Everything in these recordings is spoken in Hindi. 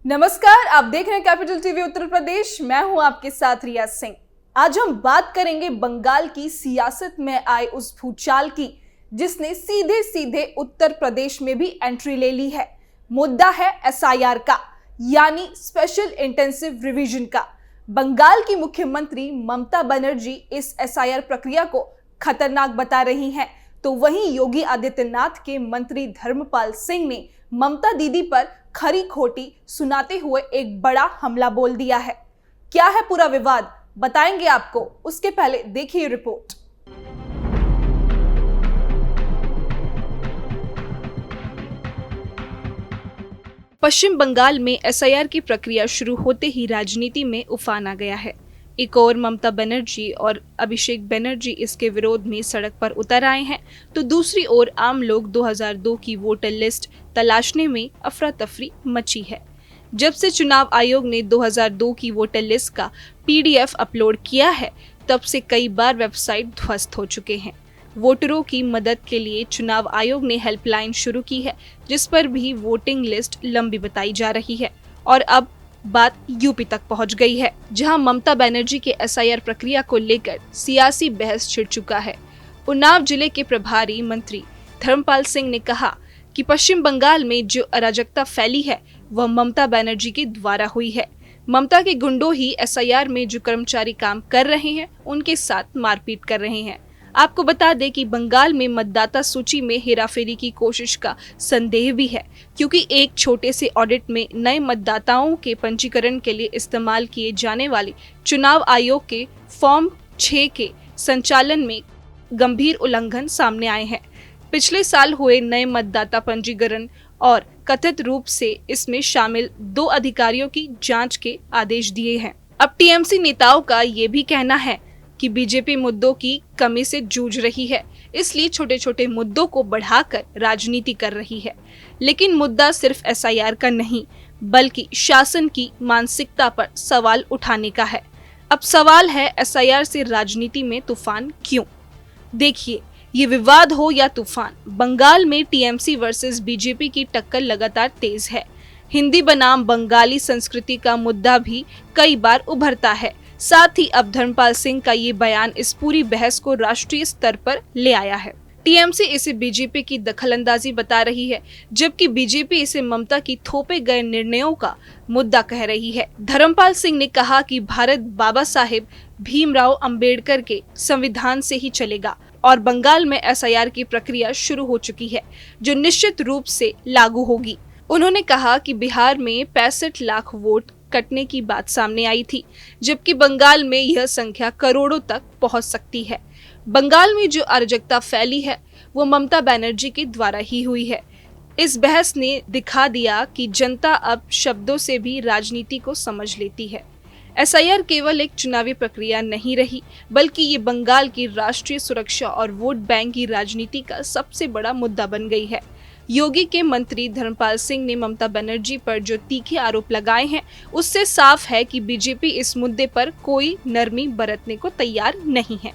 नमस्कार, आप देख रहे हैं कैपिटल टीवी उत्तर प्रदेश। मैं हूं आपके साथ रिया सिंह। आज हम बात करेंगे बंगाल की सियासत में आए उस भूचाल की जिसने सीधे सीधे उत्तर प्रदेश में भी एंट्री ले ली है। मुद्दा है एसआईआर का, यानी स्पेशल इंटेंसिव रिवीजन का। बंगाल की मुख्यमंत्री ममता बनर्जी इस एसआईआर प्रक्रिया को खतरनाक बता रही हैं, तो वहीं योगी आदित्यनाथ के मंत्री धर्मपाल सिंह ने ममता दीदी पर खरी खोटी सुनाते हुए एक बड़ा हमला बोल दिया है। क्या है पूरा विवाद, बताएंगे आपको। उसके पहले देखिए रिपोर्ट। पश्चिम बंगाल में एसआईआर की प्रक्रिया शुरू होते ही राजनीति में उफान आ गया है। एक और ममता बनर्जी और अभिषेक बनर्जी इसके विरोध में सड़क पर उतर आए हैं, तो दूसरी ओर आम लोग 2002 की वोटर लिस्ट तलाशने में अफरा तफरी मची है। जब से चुनाव आयोग ने 2002 की वोटर लिस्ट का पीडीएफ अपलोड किया है, तब से कई बार वेबसाइट ध्वस्त हो चुके हैं। वोटरों की मदद के लिए चुनाव आयोग ने हेल्पलाइन शुरू की है, जिस पर भी वोटिंग लिस्ट लंबी बताई जा रही है। और अब बात यूपी तक पहुंच गई है, जहां ममता बनर्जी के एसआईआर प्रक्रिया को लेकर सियासी बहस छिड़ चुका है। उन्नाव जिले के प्रभारी मंत्री धर्मपाल सिंह ने कहा कि पश्चिम बंगाल में जो अराजकता फैली है वह ममता बनर्जी के द्वारा हुई है। ममता के गुंडों ही एसआईआर में जो कर्मचारी काम कर रहे हैं उनके साथ मारपीट कर रहे हैं। आपको बता दें कि बंगाल में मतदाता सूची में हेराफेरी की कोशिश का संदेह भी है, क्योंकि एक छोटे से ऑडिट में नए मतदाताओं के पंजीकरण के लिए इस्तेमाल किए जाने वाले चुनाव आयोग के फॉर्म 6 के संचालन में गंभीर उल्लंघन सामने आए हैं। पिछले साल हुए नए मतदाता पंजीकरण और कथित रूप से इसमें शामिल 2 अधिकारियों की जांच के आदेश दिए हैं। अब टीएमसी नेताओं का ये भी कहना है कि बीजेपी मुद्दों की कमी से जूझ रही है, इसलिए छोटे छोटे मुद्दों को बढ़ाकर राजनीति कर रही है। लेकिन मुद्दा सिर्फ एसआईआर का नहीं, बल्कि शासन की मानसिकता पर सवाल उठाने का है। अब सवाल है, एसआईआर से राजनीति में तूफान क्यों? देखिए, ये विवाद हो या तूफान, बंगाल में टीएमसी वर्सेस बीजेपी की टक्कर लगातार तेज है। हिंदी बनाम बंगाली संस्कृति का मुद्दा भी कई बार उभरता है। साथ ही अब धर्मपाल सिंह का ये बयान इस पूरी बहस को राष्ट्रीय स्तर पर ले आया है। टीएमसी इसे बीजेपी की दखलंदाजी बता रही है, जबकि बीजेपी इसे ममता की थोपे गए निर्णयों का मुद्दा कह रही है। धर्मपाल सिंह ने कहा कि भारत बाबा साहेब भीमराव अंबेडकर के संविधान से ही चलेगा और बंगाल में एसआईआर की प्रक्रिया शुरू हो चुकी है, जो निश्चित रूप से लागू होगी। उन्होंने कहा कि बिहार में 65 लाख वोट कटने की बात सामने आई थी, जबकि बंगाल में यह संख्या करोड़ों तक पहुंच सकती है। बंगाल में जो अराजकता फैली है वो ममता बनर्जी के द्वारा ही हुई है। इस बहस ने दिखा दिया कि जनता अब शब्दों से भी राजनीति को समझ लेती है। एसआईआर केवल एक चुनावी प्रक्रिया नहीं रही, बल्कि ये बंगाल की राष्ट्रीय सुरक्षा और वोट बैंक की राजनीति का सबसे बड़ा मुद्दा बन गई है। योगी के मंत्री धर्मपाल सिंह ने ममता बनर्जी पर जो तीखे आरोप लगाए हैं, उससे साफ है कि बीजेपी इस मुद्दे पर कोई नरमी बरतने को तैयार नहीं है।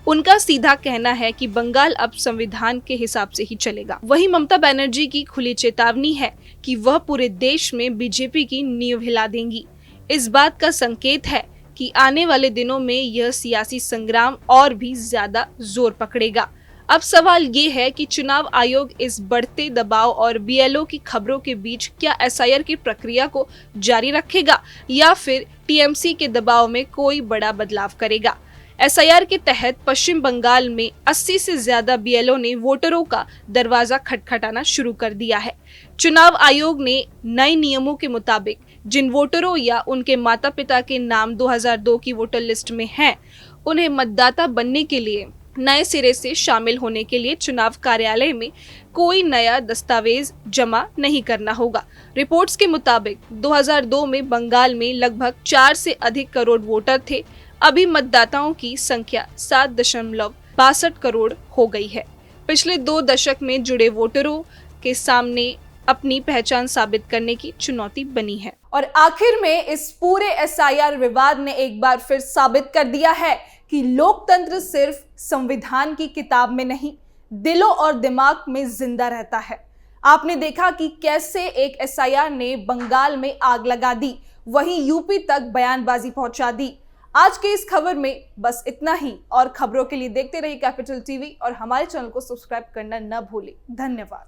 उनका सीधा कहना है कि बंगाल अब संविधान के हिसाब से ही चलेगा। वहीं ममता बनर्जी की खुली चेतावनी है कि वह पूरे देश में बीजेपी की नींव हिला देंगी। इस बात का संकेत है कि आने वाले दिनों में यह सियासी संग्राम और भी ज्यादा जोर पकड़ेगा। अब सवाल ये है कि चुनाव आयोग इस बढ़ते दबाव और बीएलओ की खबरों के बीच क्या एसआईआर की प्रक्रिया को जारी रखेगा या फिर टीएमसी के दबाव में कोई बड़ा बदलाव करेगा। एसआईआर के तहत पश्चिम बंगाल में 80 से ज्यादा बीएलओ ने वोटरों का दरवाजा खटखटाना शुरू कर दिया है। चुनाव आयोग ने नए नियमों के मुताबिक जिन वोटरों या उनके माता पिता के नाम 2002 की वोटर लिस्ट में हैं, उन्हें मतदाता बनने के लिए नए सिरे से शामिल होने के लिए चुनाव कार्यालय में कोई नया दस्तावेज जमा नहीं करना होगा। रिपोर्ट्स के मुताबिक 2002 में बंगाल में लगभग 4 से अधिक करोड़ वोटर थे। अभी मतदाताओं की संख्या 7.62 करोड़ हो गई है। पिछले 2 दशक में जुड़े वोटरों के सामने अपनी पहचान साबित करने की चुनौती बनी है। और आखिर में इस पूरे एसआईआर विवाद ने एक बार फिर साबित कर दिया है कि लोकतंत्र सिर्फ संविधान की किताब में नहीं, दिलों और दिमाग में जिंदा रहता है। आपने देखा कि कैसे एक एसआईआर ने बंगाल में आग लगा दी, वहीं यूपी तक बयानबाजी पहुंचा दी। आज के इस खबर में बस इतना ही, और खबरों के लिए देखते रहिए कैपिटल टीवी और हमारे चैनल को सब्सक्राइब करना न भूलें। धन्यवाद।